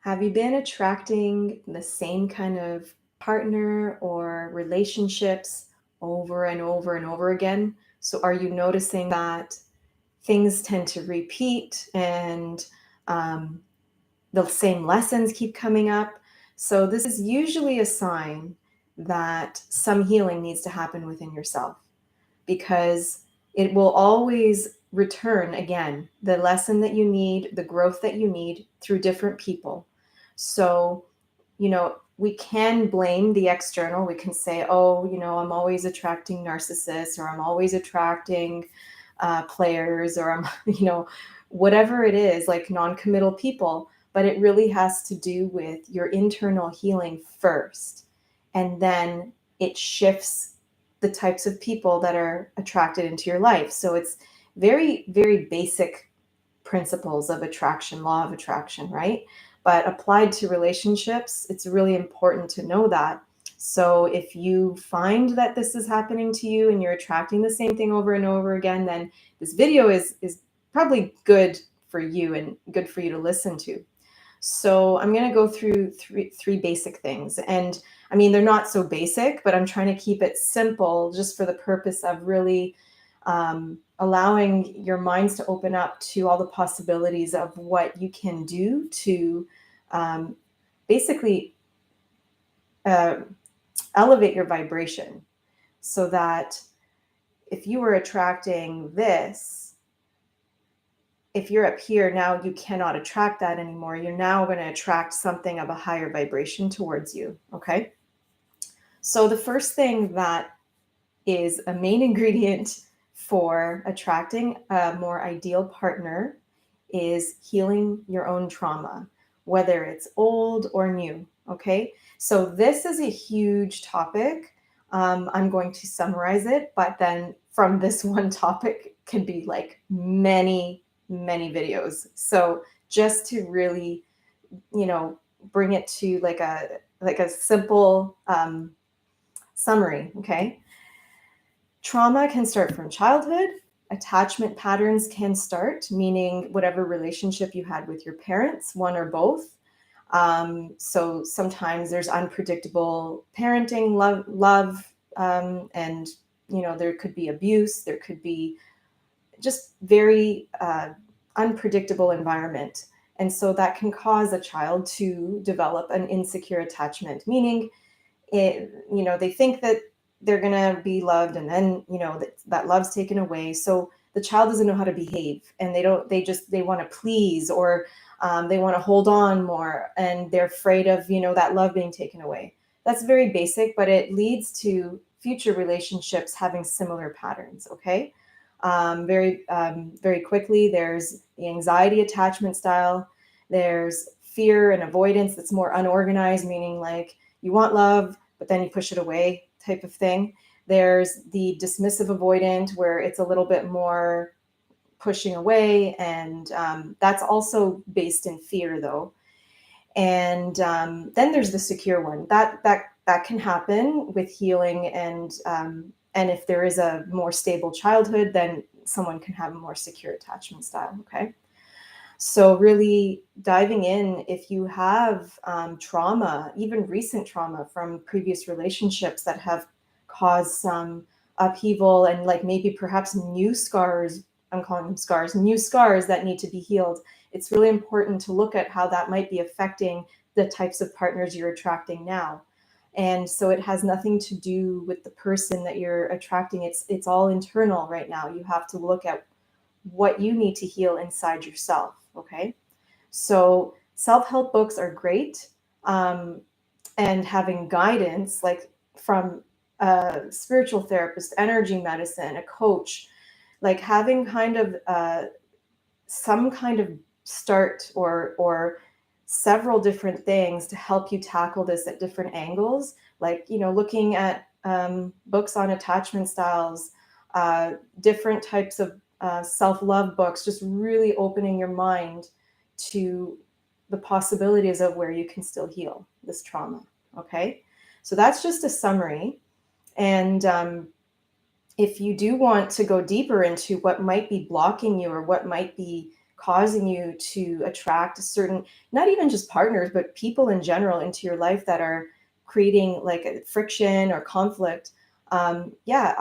Have you been attracting the same kind of partner or relationships over and over and over again? So, are you noticing that things tend to repeat and um, the same lessons keep coming up? So, this is usually a sign that some healing needs to happen within yourself because it will always return again the lesson that you need, the growth that you need through different people. So, we can blame the external. We can say, oh, I'm always attracting narcissists, or I'm always attracting players, or I'm, whatever it is, like non-committal people. But it really has to do with your internal healing first. And then it shifts the types of people that are attracted into your life. So it's very, very basic principles of attraction, law of attraction, right? But applied to relationships, it's really important to know that. So if you find that this is happening to you and you're attracting the same thing over and over again, then this video is probably good for you and good for you to listen to. So I'm going to go through three basic things. And I mean, they're not so basic, but I'm trying to keep it simple just for the purpose of really allowing your minds to open up to all the possibilities of what you can do to um, basically uh, elevate your vibration so that if you were attracting this, if you're up here, now you cannot attract that anymore. You're now going to attract something of a higher vibration towards you. Okay. So the first thing that is a main ingredient for attracting a more ideal partner is healing your own trauma, whether it's old or new. Okay. So this is a huge topic. I'm going to summarize it, but then from this one topic can be like many videos. So just to really, bring it to like a simple summary. Okay. Trauma can start from childhood. Attachment patterns can start, meaning whatever relationship you had with your parents, one or both. So sometimes there's unpredictable parenting, love, and there could be abuse. There could be just very unpredictable environment, and so that can cause a child to develop an insecure attachment, meaning they think that they're going to be loved, and then that love's taken away, so the child doesn't know how to behave, and they want to please, or they want to hold on more, and they're afraid of that love being taken away. That's very basic, but it leads to future relationships having similar patterns. Okay. Very quickly, there's the anxiety attachment style. There's fear and avoidance that's more unorganized, meaning like you want love, but then you push it away type of thing. There's the dismissive avoidant, where it's a little bit more pushing away, and that's also based in fear, though. And then there's the secure one. That can happen with healing, and if there is a more stable childhood, then someone can have a more secure attachment style. Okay. So really diving in, if you have trauma, even recent trauma from previous relationships that have caused some upheaval, and like maybe perhaps new scars, I'm calling them scars, new scars that need to be healed, it's really important to look at how that might be affecting the types of partners you're attracting now. And so it has nothing to do with the person that you're attracting. It's all internal right now. You have to look at what you need to heal inside yourself. Okay. So self-help books are great. And having guidance, like from a spiritual therapist, energy medicine, a coach, like having kind of some kind of start, or several different things to help you tackle this at different angles, like looking at books on attachment styles, different types of self-love books, just really opening your mind to the possibilities of where you can still heal this trauma. Okay, so that's just a summary. And if you do want to go deeper into what might be blocking you, or what might be causing you to attract certain, not even just partners, but people in general into your life that are creating like a friction or conflict, yeah,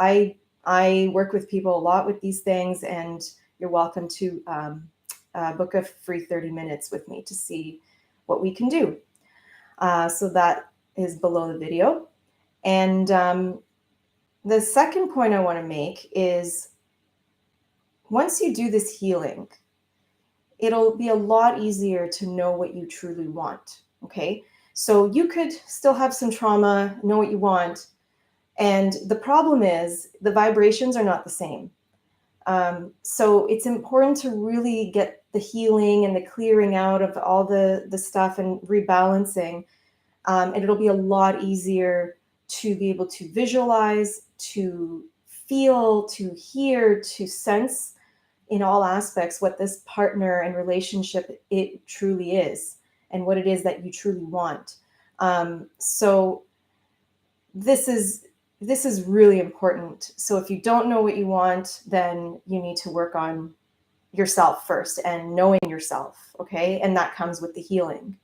I work with people a lot with these things, and you're welcome to book a free 30 minutes with me to see what we can do. So that is below the video. And the second point I want to make is, once you do this healing, it'll be a lot easier to know what you truly want. Okay. So you could still have some trauma, know what you want. And the problem is the vibrations are not the same. So it's important to really get the healing and the clearing out of all the stuff and rebalancing. And it'll be a lot easier to be able to visualize, to feel, to hear, to sense in all aspects what this partner and relationship it truly is, and what it is that you truly want. So this is really important. So if you don't know what you want, then you need to work on yourself first and knowing yourself, okay? And that comes with the healing.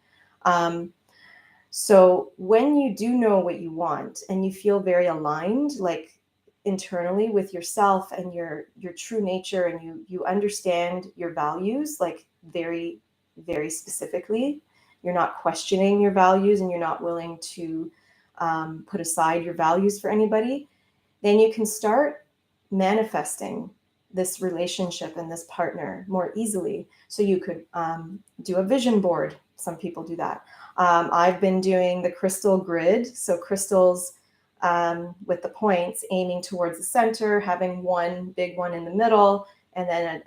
So when you do know what you want and you feel very aligned, like internally with yourself and your true nature, and you understand your values, like very, very specifically, you're not questioning your values and you're not willing to put aside your values for anybody, then you can start manifesting this relationship and this partner more easily. So you could do a vision board. Some people do that. I've been doing the crystal grid. So crystals with the points aiming towards the center, having one big one in the middle, and then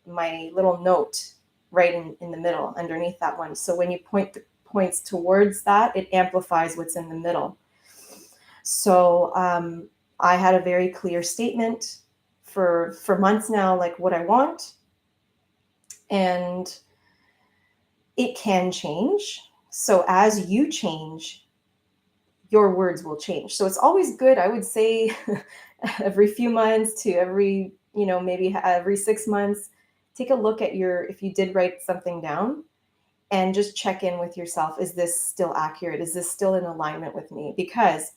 my little note right in the middle underneath that one. So when you point the points towards that, it amplifies what's in the middle. So I had a very clear statement for months now, like what I want, and it can change. So as you change, your words will change. So it's always good, I would say, every few months to every, maybe every 6 months, take a look at if you did write something down, and just check in with yourself. Is this still accurate? Is this still in alignment with me? Because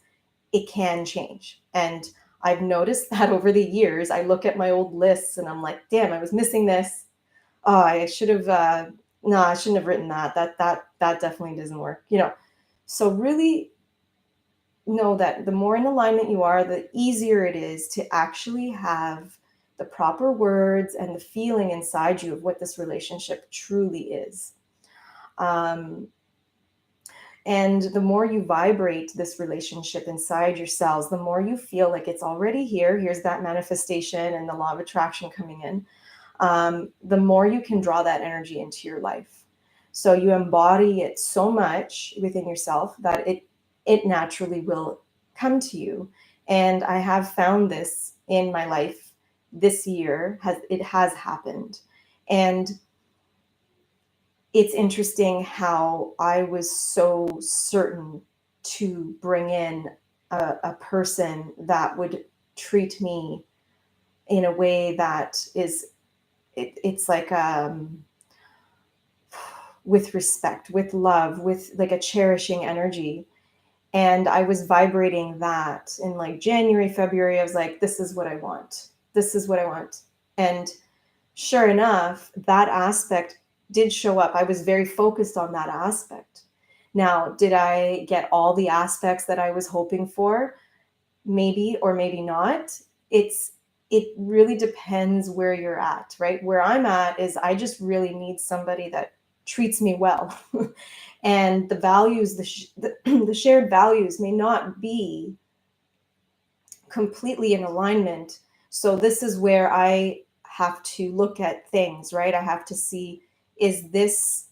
it can change. And I've noticed that over the years. I look at my old lists and I'm like, damn, I was missing this. Oh, I should have, no, I shouldn't have written that. That definitely doesn't work. So really know that the more in alignment you are, the easier it is to actually have the proper words and the feeling inside you of what this relationship truly is. And the more you vibrate this relationship inside your cells, the more you feel like it's already here. Here's that manifestation and the law of attraction coming in. The more you can draw that energy into your life. So you embody it so much within yourself that it naturally will come to you. And I have found this in my life this year. It has happened. And it's interesting how I was so certain to bring in a person that would treat me in a way that is, it's like with respect, with love, with like a cherishing energy. And I was vibrating that in like January, February. I was like, this is what I want. This is what I want. And sure enough, that aspect did show up. I was very focused on that aspect. Now, did I get all the aspects that I was hoping for? Maybe or maybe not. It really depends where you're at, right? Where I'm at is I just really need somebody that treats me well. And the values, the shared values may not be completely in alignment. So this is where I have to look at things, right? I have to see, is this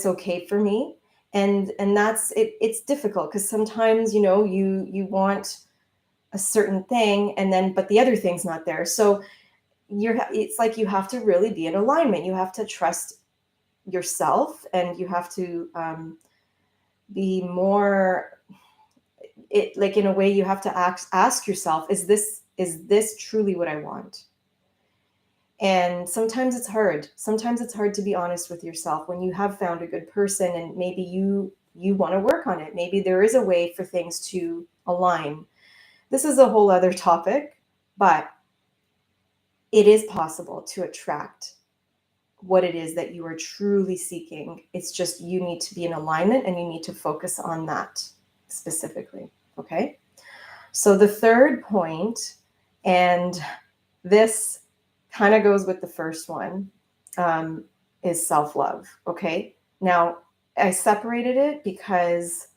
okay for me? And that's it. It's difficult because sometimes, you want a certain thing, and then but the other thing's not there. So it's like you have to really be in alignment. You have to trust yourself, and you have to be more, like in a way you have to ask yourself, is this truly what I want? And sometimes it's hard. Sometimes it's hard to be honest with yourself when you have found a good person and maybe you want to work on it. Maybe there is a way for things to align. This is a whole other topic, but it is possible to attract what it is that you are truly seeking. It's just you need to be in alignment and you need to focus on that specifically. Okay. So the third point, and this kind of goes with the first one, is self-love. Okay. Now, I separated it because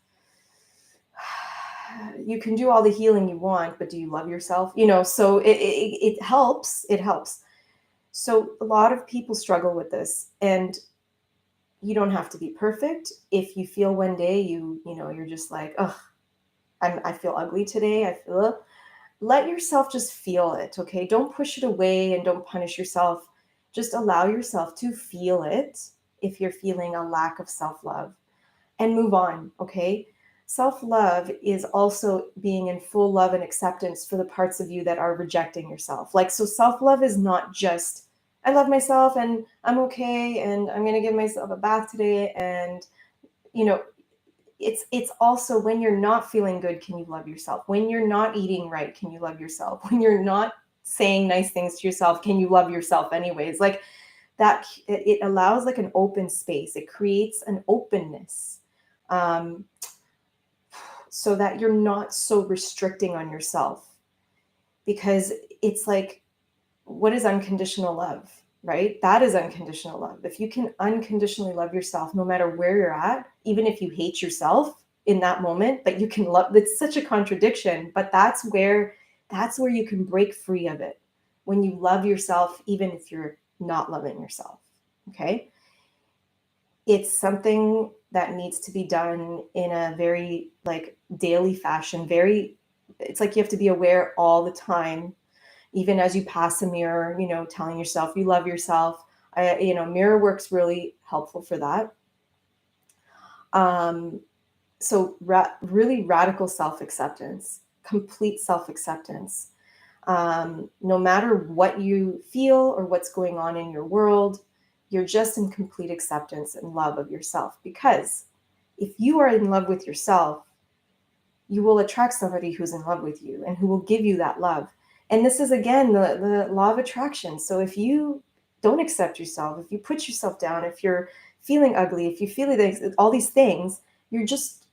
you can do all the healing you want, but do you love yourself? So it helps. It helps. So a lot of people struggle with this, and you don't have to be perfect. If you feel one day you're just like, oh, I feel ugly today. Let yourself just feel it. Okay. Don't push it away and don't punish yourself. Just allow yourself to feel it if you're feeling a lack of self-love, and move on. Okay. Self-love is also being in full love and acceptance for the parts of you that are rejecting yourself. So self-love is not just, I love myself and I'm okay and I'm going to give myself a bath today. And, you know, it's also when you're not feeling good, can you love yourself? When you're not eating right, can you love yourself? When you're not saying nice things to yourself, can you love yourself anyways? That, it allows like an open space. It creates an openness, so that you're not so restricting on yourself, because it's like, what is unconditional love, right? That is unconditional love. If you can unconditionally love yourself, no matter where you're at, even if you hate yourself in that moment, but you can love, it's such a contradiction, but that's where you can break free of it. When you love yourself, even if you're not loving yourself. Okay. It's something that needs to be done in a very daily fashion. It's like you have to be aware all the time, even as you pass a mirror, telling yourself you love yourself. Mirror work's really helpful for that. So really radical self-acceptance, complete self-acceptance. No matter what you feel or what's going on in your world, you're just in complete acceptance and love of yourself. Because if you are in love with yourself, you will attract somebody who's in love with you and who will give you that love. And this is, again, the law of attraction. So if you don't accept yourself, if you put yourself down, if you're feeling ugly, if you feel all these things, you're just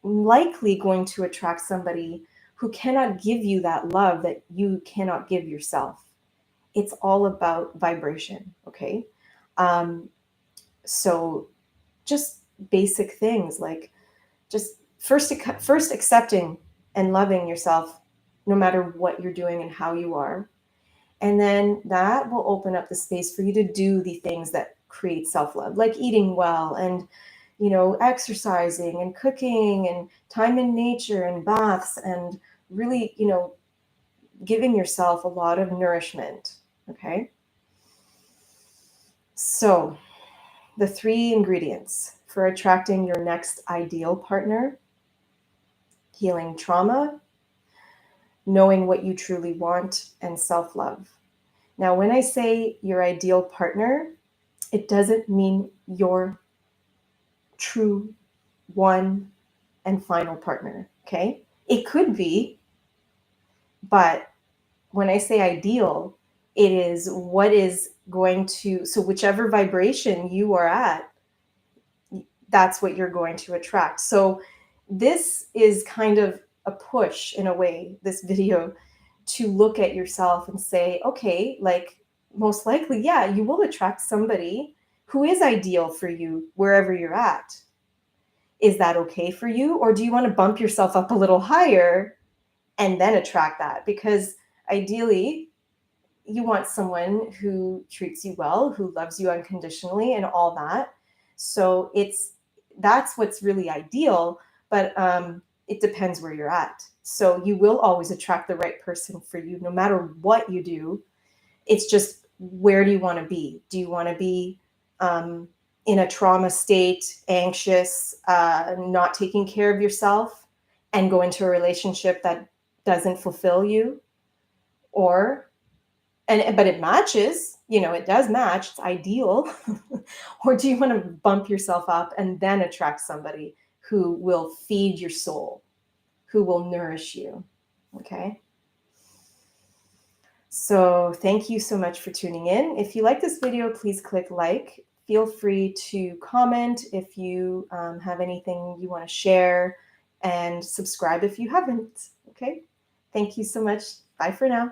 likely going to attract somebody who cannot give you that love that you cannot give yourself. It's all about vibration. Okay. So just basic things like just first accepting and loving yourself no matter what you're doing and how you are. And then that will open up the space for you to do the things that create self-love, like eating well and, exercising and cooking and time in nature and baths and really, giving yourself a lot of nourishment. Okay. So the 3 ingredients for attracting your next ideal partner: healing trauma, knowing what you truly want, and self-love. Now, when I say your ideal partner, it doesn't mean your true one and final partner. Okay. It could be, but when I say ideal, it is what is going to, so whichever vibration you are at, that's what you're going to attract. So this is kind of a push in a way, this video, to look at yourself and say, okay, most likely, yeah, you will attract somebody who is ideal for you wherever you're at. Is that okay for you? Or do you want to bump yourself up a little higher and then attract that? Because ideally, you want someone who treats you well, who loves you unconditionally and all that. So that's what's really ideal, but it depends where you're at. So you will always attract the right person for you, no matter what you do. It's just, where do you want to be? Do you want to be in a trauma state, anxious, not taking care of yourself, and go into a relationship that doesn't fulfill you? Or but it matches, it does match, it's ideal. Or do you want to bump yourself up and then attract somebody who will feed your soul, who will nourish you? Okay. So thank you so much for tuning in. If you like this video, please click like. Feel free to comment if you have anything you want to share, and subscribe if you haven't. Okay. Thank you so much. Bye for now.